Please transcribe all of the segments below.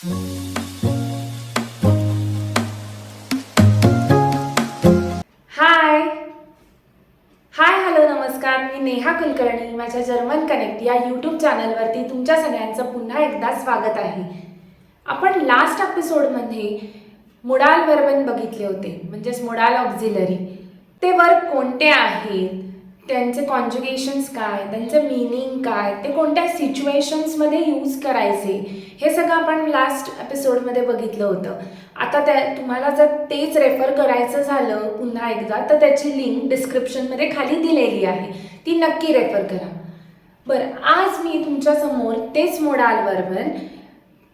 हाय hi hello नमस्कार. मी नेहा कुलकर्णी. माझ्या German connect या यूट्यूब चॅनलवरती तुमच्या सगळ्यांचं पुन्हा एकदा स्वागत आहे. आपण लास्ट एपिसोडमध्ये मोडाल वर्बन बघितले होते, म्हणजेच मोडाल ऑक्झिलरी. ते वर्ब कोणते आहेत, त्यांचे कॉन्जुगेशन्स काय, त्यांचं मीनिंग काय, ते कोणत्या सिच्युएशन्समध्ये यूज करायचे, हे सगळं आपण लास्ट एपिसोडमध्ये बघितलं होतं. आता तुम्हाला जर तेच रेफर करायचं झालं पुन्हा एकदा, तर त्याची लिंक डिस्क्रिप्शनमध्ये खाली दिलेली आहे, ती नक्की रेफर करा. बरं, आज मी तुमच्यासमोर तेच मोडाल वर्बन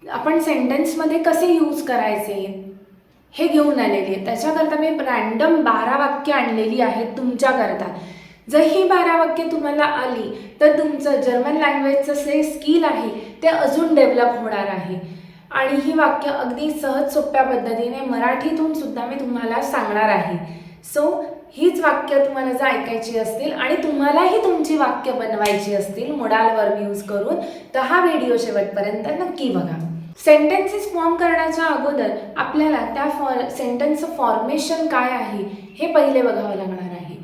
आपण सेंटेन्समध्ये कसे यूज करायचे हे घेऊन आलेली आहे. त्याच्याकरता मी रँडम 12 वाक्य आणलेली आहेत तुमच्याकरता. जर ही 12 वाक्य तुम्हाला आली तर तुमचं जर्मन लँग्वेजचं जे स्किल आहे ते अजून डेव्हलप होणार आहे. आणि ही वाक्य अगदी सहज सोप्या पद्धतीने मराठीतून सुद्धा मी तुम्हाला सांगणार आहे. सो हीच वाक्य तुम्हाला जर ऐकायची असतील आणि तुम्हालाही तुमची वाक्य बनवायची असतील मोडाल वर्ब यूज करून, तर हा व्हिडिओ शेवटपर्यंत नक्की बघा. सेंटेन्सेस फॉर्म करण्याच्या अगोदर आपल्याला त्या सेंटेन्सचं फॉर्मेशन काय आहे हे पहिले बघावं लागणार आहे.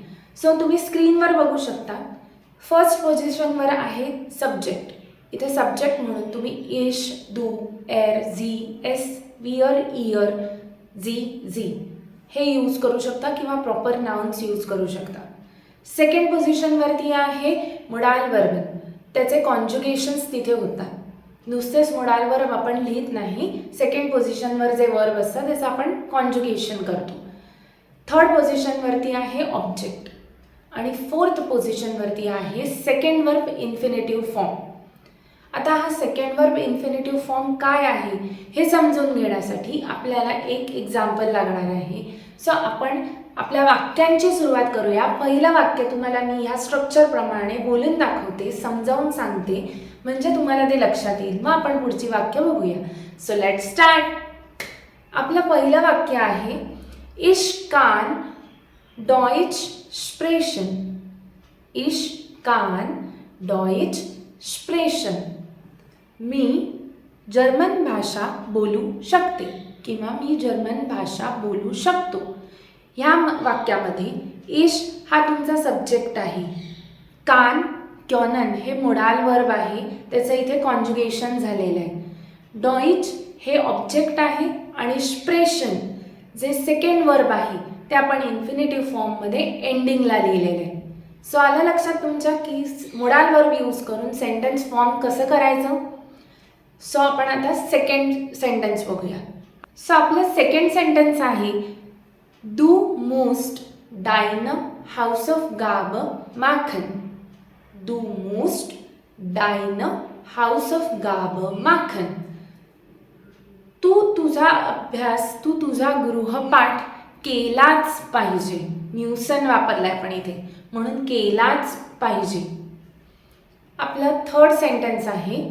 सो तुम्ही स्क्रीनवर बघू शकता. फर्स्ट पोझिशनवर आहे सब्जेक्ट. इथे सब्जेक्ट म्हणून तुम्ही इश, दू, एर, झी, एस, वियर, इयर, झी हे यूज करू शकता किंवा प्रॉपर नाउन्स यूज करू शकता. सेकंड पोझिशनवरती आहे मोडाल वर्ब. त्याचे कॉन्जुगेशन्स तिथे होतात. नुसतेच मोडाल वर्ब आपण लिहित नाही, सेकंड पोझिशनवर जे वर्ब असतं त्याचं आपण कॉन्जुगेशन करतो. थर्ड पोझिशनवरती आहे ऑब्जेक्ट आणि फोर्थ पोझिशनवरती आहे सेकंड वर्ब इन्फिनिटिव्ह फॉर्म. आता हा सेकंड वर्ब इन्फिनिटिव्ह फॉर्म काय आहे हे समजून घेण्यासाठी आपल्याला एक एक्झाम्पल लागणार आहे. सो आपण आपल्या वाक्यांची सुरुवात करूया. पहिलं वाक्य तुम्हाला मी ह्या स्ट्रक्चरप्रमाणे बोलून दाखवते, समजावून सांगते, म्हणजे तुम्हाला ते लक्षात येईल. मग आपण पुढची वाक्य बघूया. So let start. आपलं पहिलं वाक्य आहे Ich kann Deutsch sprechen. Ich kann Deutsch sprechen. मी जर्मन भाषा बोलू शकते किंवा मी जर्मन भाषा बोलू शकतो. ह्या वाक्यामध्ये इश हा तुमचा सब्जेक्ट आहे. कान क्योनन हे मोडाल वर्ब आहे, त्याचं इथे कॉन्जुगेशन झालेलं आहे. डॉइच हे ऑब्जेक्ट आहे आणि स्प्रेशन जे सेकंड वर्ब आहे ते आपण इन्फिनिटिव्ह फॉर्ममध्ये एंडिंगला लिहिलेलं आहे. सो आलं लक्षात तुमच्या की मोडाल वर्ब यूज करून सेंटेन्स फॉर्म कसं करायचं. सो आपण आता सेकंड सेंटेन्स बघूया. सो आपलं सेकंड सेंटेन्स आहे do most dine house of गाब Makhan. Do most dine house of गाब माखन. तू तुझा अभ्यास, तू तुझा गृहपाठ केलाच पाहिजे. न्यूसन वापरलाय आपण इथे, म्हणून केलाच पाहिजे. आपलं थर्ड सेंटेन्स आहे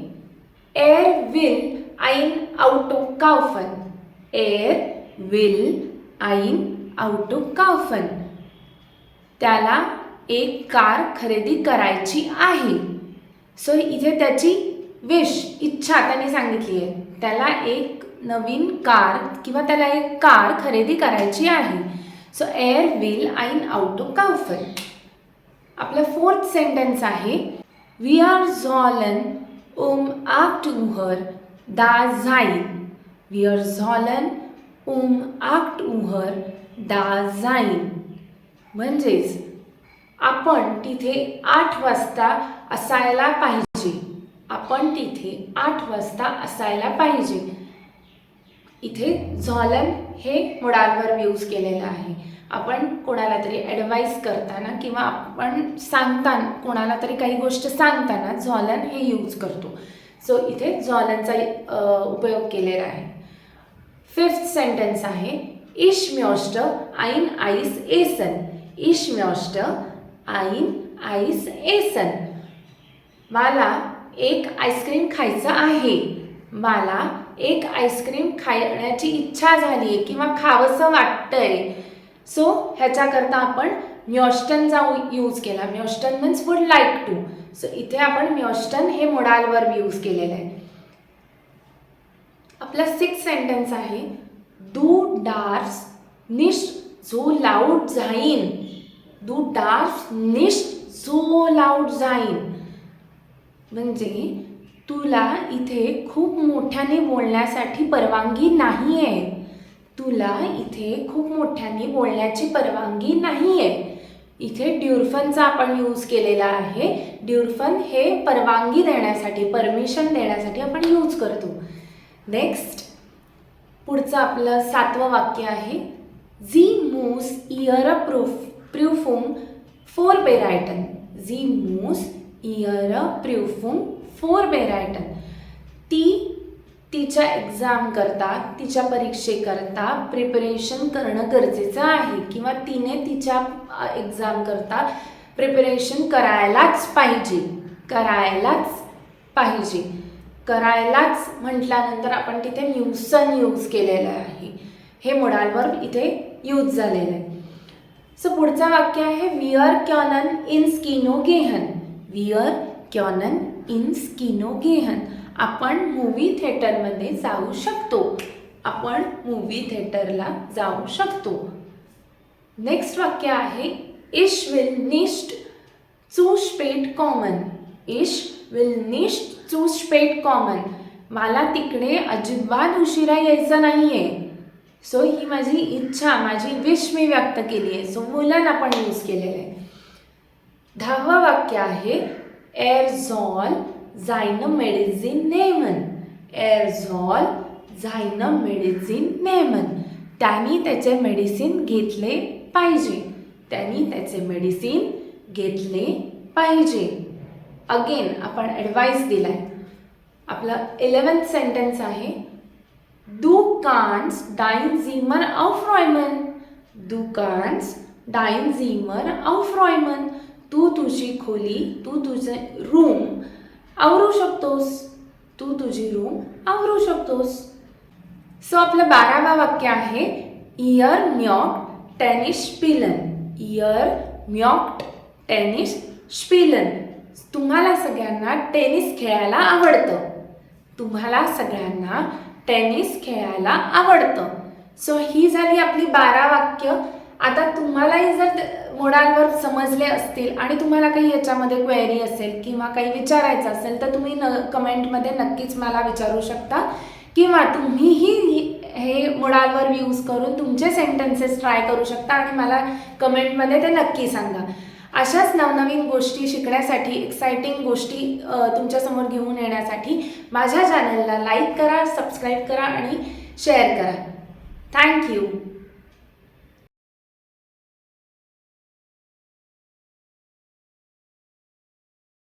एर विल आइन ऑटो काउफन. एर विल आइन ऑटो काउफन. त्याला एक कार खरेदी करायची आहे. सो इथे त्याची विश, इच्छा त्याने सांगितली आहे. त्याला एक नवीन कार किंवा त्याला एक कार खरेदी करायची आहे. सो एर विल आइन ऑटो काउफन. आपलं फोर्थ सेंटेन्स आहे Wir sollen 8 Uhr da sein. Wir sollen 8 Uhr da sein. म्हणजेच आपण तिथे 8 वाजता असायला पाहिजे. आपण तिथे 8 वाजता असायला पाहिजे. इथे झॉलन हे मोडाल वर्ब यूज केलेलं आहे. आपण कोणाला तरी ॲडवाईस करताना किंवा आपण सांगताना, कोणाला तरी काही गोष्ट सांगताना झॉलन हे यूज करतो. सो इथे झॉलनचा उपयोग केलेला आहे. फिफ्थ सेंटेन्स आहे इश म्योस्ट आइन आईस एसन. इश म्योस्ट आइन आईस एसन. मला एक आईस्क्रीम खायचं आहे. मला एक आईस्क्रीम खाण्याची इच्छा झाली आहे किंवा खावंसं वाटतंय. सो ह्याच्याकरता आपण म्योस्टनचा यूज केला. म्योस्टन means would like to. So इथे आपण म्योस्टन हे मोडाल वर्ब यूज केलेलं आहे. आपला 6 सेंटेन्स आहे, दू डार्स निश्ट so laut sein. Du darfst nicht so laut sein. म्हणजे तुला इथे खूप मोठ्याने बोलण्यासाठी परवानगी नाही आहे. तुला इथे खूप मोठ्याने बोलण्याची परवानगी नाही आहे. इथे ड्युरफनचा आपण यूज केलेला आहे. ड्युरफन हे परवानगी देण्यासाठी, परमिशन देण्यासाठी आपण यूज करतो. नेक्स्ट पुढचं आपलं 7वं वाक्य आहे, Sie muss ihre Prüfung vorbereiten. Sie muss ihre Prüfung vorbereiten. ती तिच्या एक्झाम करता, तिच्या परीक्षेकरता प्रिपरेशन करणं गरजेचं आहे किंवा तिने तिच्या एक्झाम करता प्रिपरेशन करायलाच पाहिजे. करायलाच म्हटल्यानंतर आपण तिथे म्यूसन यूज केलेलं आहे. हे मोडाल वर्ब इथे यूज झालेलं आहे. सो पुढचं वाक्य आहे, wir können ins Kino gehen. wir können ins Kino gehen. आपण मूवी थिएटरमध्ये जाऊ शकतो. आपण मूवी थिएटरला जाऊ शकतो. नेक्स्ट वाक्य आहे, ich will nicht zu spät kommen. ich will nicht zu spät kommen. मला तिकडे अजिबात उशिरा यायचं नाहीये. सो ही माझी इच्छा, माझी विश मी व्यक्त केली आहे. सो वुलन आपण यूज केलेलं आहे. 10वं वाक्य आहे, er soll seine Medizin nehmen. er soll seine Medizin nehmen. त्यांनी त्याचे मेडिसिन घेतले पाहिजे. अगेन आपण ॲडवाईस दिलाय. आपलं 11th सेंटेन्स आहे, Du kannst dein Zimmer aufräumen. Du kannst dein Zimmer aufräumen. तू तुझी खोली, तू तुझे रूम आवरू शकतोस. सो आपलं 12वं वाक्य आहे, ihr mögt Tennis spielen. ihr mögt Tennis spielen. तुम्हाला सगळ्यांना टेनिस खेळायला आवडतं. सो ही झाली आपली 12 वाक्य. आता तुम्हालाही जर मोडाल वर्ब समजले असतील आणि तुम्हाला काही याच्यामध्ये क्वेरी असेल किंवा काही विचारायचं असेल तर तुम्ही कमेंटमध्ये नक्कीच मला विचारू शकता किंवा तुम्हीही हे मोडाल वर्ब यूज करून तुमचे सेंटेन्सेस ट्राय करू शकता आणि मला कमेंटमध्ये ते नक्की सांगा. अशाच नवनवीन गोष्टी शिकण्यासाठी, एक्साइटिंग गोष्टी तुमच्यासमोर घेऊन येण्यासाठी माझ्या चॅनलला लाईक करा, सबस्क्राईब करा आणि शेअर करा. थँक्यू.